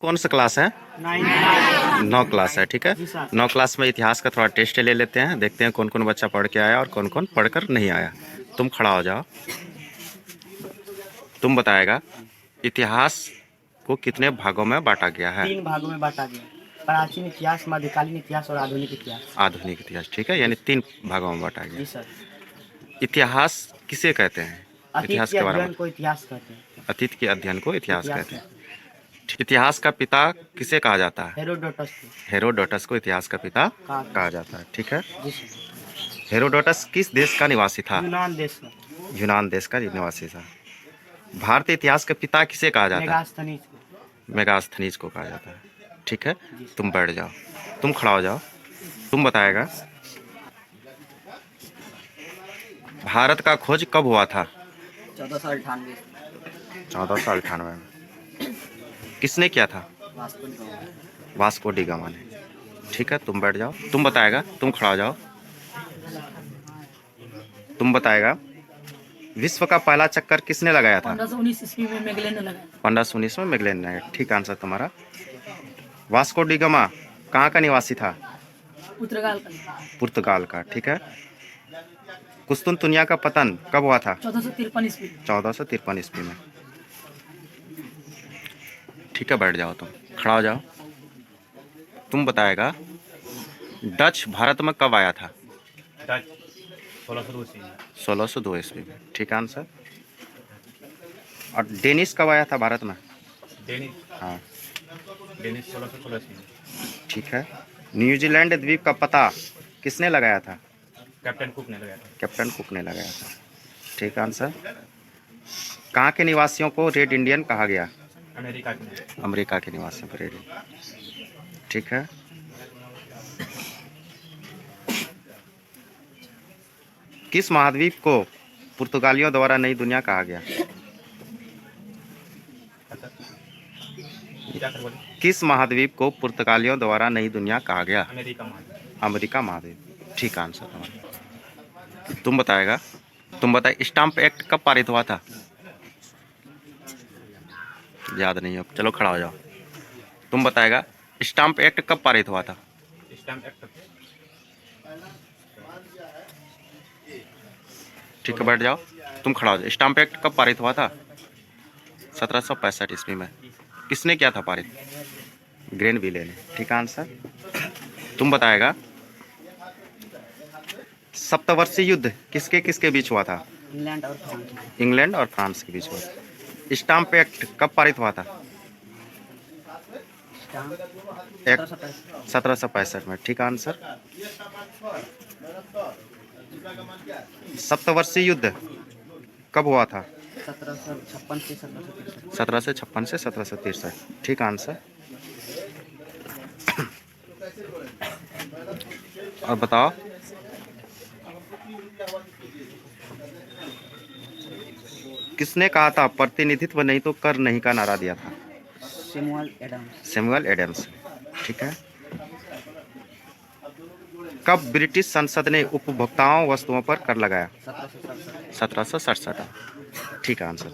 कौन सा क्लास है? 9 क्लास है, ठीक है। 9 क्लास में इतिहास का थोड़ा टेस्ट ले लेते हैं, देखते हैं कौन कौन बच्चा पढ़ के आया और कौन कौन पढ़कर नहीं आया। तुम खड़ा हो जाओ। तुम बताएगा इतिहास को कितने भागों में बांटा गया है? 3 भागों में बांटा गया। प्राचीन इतिहास, मध्यकालीन इतिहास और आधुनिक इतिहास। आधुनिक इतिहास, ठीक है, यानी 3 भागों में बांटा जी गया। सर। इतिहास किसे कहते हैं? अतीत इतिहास के के बारे में। अध्ययन को इतिहास कहते हैं। अतीत के अध्ययन को इतिहास इतिहास कहते हैं। इतिहास का पिता किसे कहा जाता है? हेरोडोटस को। हेरोडोटस को इतिहास का पिता कहा कहा जाता है, ठीक है। जी सर। हेरोडोटस किस देश का निवासी था? यूनान देश का। यूनान देश का निवासी था। भारतीय इतिहास के पिता किसे कहा जाता है? मेगास्थनीज को। मेगास्थनीज को कहा जाता है, ठीक है। तुम बैठ जाओ, तुम खड़ा हो जाओ। तुम बताएगा भारत का खोज कब हुआ था? 1498। 1498 में। किसने किया था? वास्को डी गामा ने, ठीक है। तुम बैठ जाओ। तुम बताएगा, तुम खड़ा हो जाओ। तुम बताएगा विश्व का पहला चक्कर किसने लगाया था? 1519 ईस्वी में मैगेलन ने लगाया। 1519 में मैगेलन ने, ठीक आंसर तुम्हारा। वास्को डी गामा कहाँ का निवासी था? पुर्तगाल का। पुर्तगाल का, ठीक है। कुस्तुनतुनिया का पतन कब हुआ था? 1453 ईस्वी। 1453 ईस्वी में, ठीक है। बैठ जाओ, तुम खड़ा हो जाओ। तुम बताएगा डच भारत में कब आया था? डच 1602 ईस्वी में। 1602 ईस्वी में, ठीक आंसर। और डेनिस कब आया था भारत में? डेनिस हाँ, डेनिस 1616 ईस्वी में। ठीक है। न्यूजीलैंड द्वीप का पता किसने लगाया था? कैप्टन कुक ने लगाया था। कैप्टन कुक ने लगाया था, ठीक आंसर। कहाँ के निवासियों को रेड इंडियन कहा गया? अमेरिका के। अमेरिका के निवासियों को रेड इंडियन, ठीक है। किस महाद्वीप को पुर्तगालियों द्वारा नई दुनिया कहा गया? क्या सर बोले? किस महाद्वीप को पुर्तगालियों द्वारा नई दुनिया कहा गया? अमेरिका महाद्वीप। अमेरिका महाद्वीप, ठीक आंसर तुम्हारा। तुम बताएगा, तुम बताए स्टाम्प एक्ट कब पारित हुआ था? याद नहीं है, चलो खड़ा हो जाओ। तुम बताएगा स्टाम्प एक्ट कब पारित हुआ था? स्टैम्प एक्ट ठीक है, बैठ जाओ। तुम खड़ा हो जाओ। स्टाम्प एक्ट कब पारित हुआ था? 1765 ईस्वी में। किसने किया था पारित? ग्रेनविले ने, ठीक आंसर। तुम बताएगा सप्तवर्षीय युद्ध किसके किसके बीच हुआ था? इंग्लैंड और फ्रांस। इंग्लैंड और फ्रांस के बीच हुआ था। स्टाम्प एक्ट कब पारित हुआ था? एक्ट 1765 में, ठीक आंसर। सप्तवर्षीय युद्ध कब हुआ था? 1756 से 1763। 1756 से 1763, ठीक आंसर। और बताओ किसने कहा था प्रतिनिधित्व नहीं तो कर नहीं का नारा दिया था? Samuel Adams. सैमुअल एडम्स, ठीक है। कब ब्रिटिश संसद ने उपभोक्ताओं वस्तुओं पर कर लगाया? 1767। 1767, ठीक आंसर।